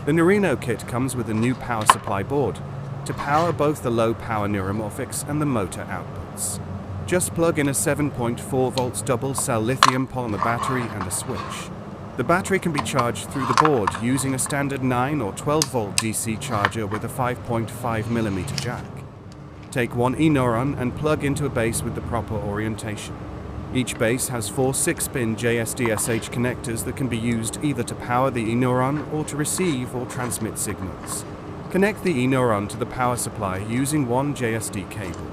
The Neurino kit comes with a new power supply board to power both the low-power neuromorphics and the motor outputs. Just plug in a 7.4 volts double-cell lithium polymer battery and a switch. The battery can be charged through the board using a standard 9 or 12 volt DC charger with a 5.5mm jack. Take one e-neuron and plug into a base with the proper orientation. Each base has 4 6-pin JSDSH connectors that can be used either to power the e-neuron or to receive or transmit signals. Connect the e-neuron to the power supply using one JSD cable.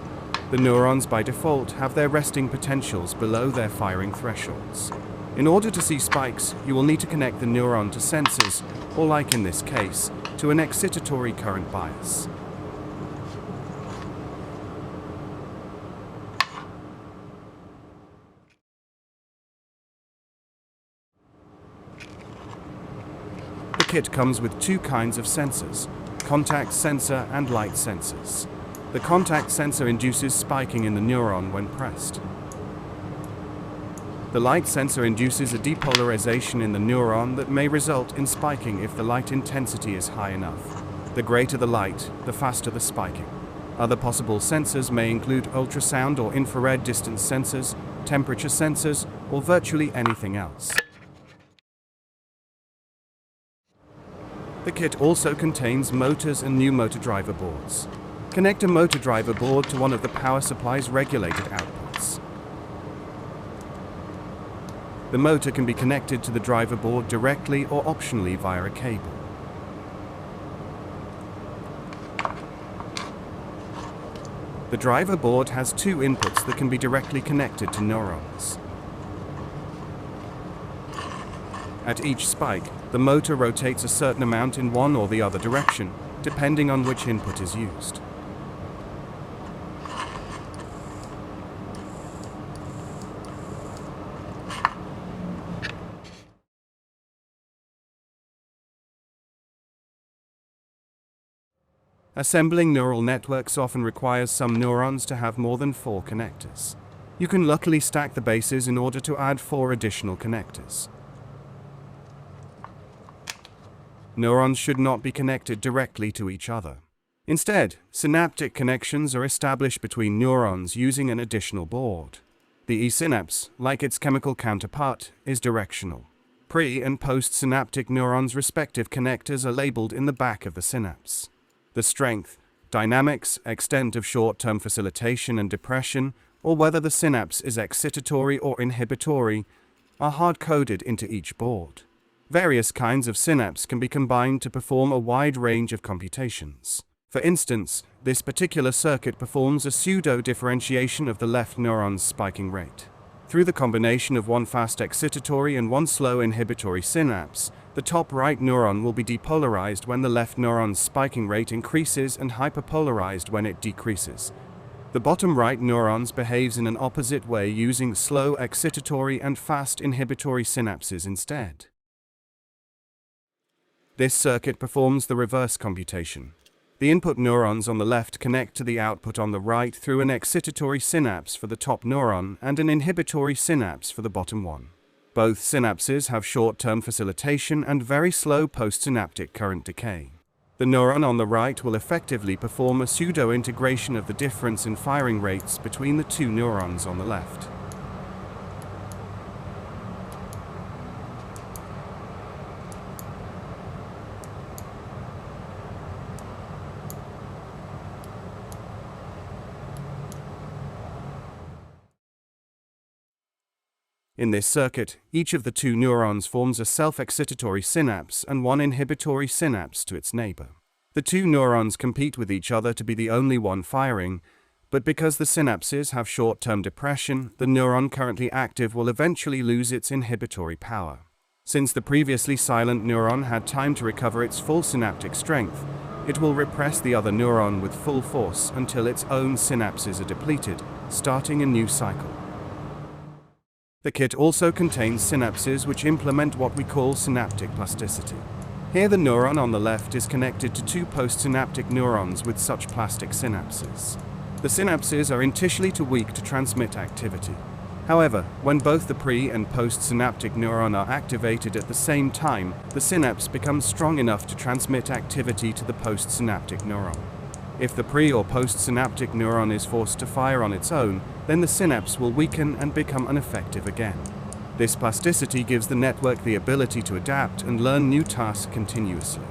The neurons by default have their resting potentials below their firing thresholds. In order to see spikes, you will need to connect the neuron to sensors, or like in this case, to an excitatory current bias. The kit comes with 2 kinds of sensors: contact sensor and light sensors. The contact sensor induces spiking in the neuron when pressed. The light sensor induces a depolarization in the neuron that may result in spiking if the light intensity is high enough. The greater the light, the faster the spiking. Other possible sensors may include ultrasound or infrared distance sensors, temperature sensors, or virtually anything else. The kit also contains motors and new motor driver boards. Connect a motor driver board to one of the power supply's regulated outputs. The motor can be connected to the driver board directly or optionally via a cable. The driver board has 2 inputs that can be directly connected to neurons. At each spike, the motor rotates a certain amount in one or the other direction, depending on which input is used. Assembling neural networks often requires some neurons to have more than 4 connectors. You can luckily stack the bases in order to add 4 additional connectors. Neurons should not be connected directly to each other. Instead, synaptic connections are established between neurons using an additional board. The e-synapse, like its chemical counterpart, is directional. Pre- and post-synaptic neurons' respective connectors are labeled in the back of the synapse. The strength, dynamics, extent of short-term facilitation and depression, or whether the synapse is excitatory or inhibitory, are hard-coded into each board. Various kinds of synapse can be combined to perform a wide range of computations. For instance, this particular circuit performs a pseudo-differentiation of the left neuron's spiking rate. Through the combination of one fast excitatory and one slow inhibitory synapse, the top right neuron will be depolarized when the left neuron's spiking rate increases and hyperpolarized when it decreases. The bottom right neurons behaves in an opposite way using slow excitatory and fast inhibitory synapses instead. This circuit performs the reverse computation. The input neurons on the left connect to the output on the right through an excitatory synapse for the top neuron and an inhibitory synapse for the bottom one. Both synapses have short-term facilitation and very slow postsynaptic current decay. The neuron on the right will effectively perform a pseudo-integration of the difference in firing rates between the 2 neurons on the left. In this circuit, each of the 2 neurons forms a self-excitatory synapse and one inhibitory synapse to its neighbor. The 2 neurons compete with each other to be the only one firing, but because the synapses have short-term depression, the neuron currently active will eventually lose its inhibitory power. Since the previously silent neuron had time to recover its full synaptic strength, it will repress the other neuron with full force until its own synapses are depleted, starting a new cycle. The kit also contains synapses which implement what we call synaptic plasticity. Here the neuron on the left is connected to 2 postsynaptic neurons with such plastic synapses. The synapses are initially too weak to transmit activity. However, when both the pre- and postsynaptic neuron are activated at the same time, the synapse becomes strong enough to transmit activity to the postsynaptic neuron. If the pre- or postsynaptic neuron is forced to fire on its own, then the synapse will weaken and become ineffective again. This plasticity gives the network the ability to adapt and learn new tasks continuously.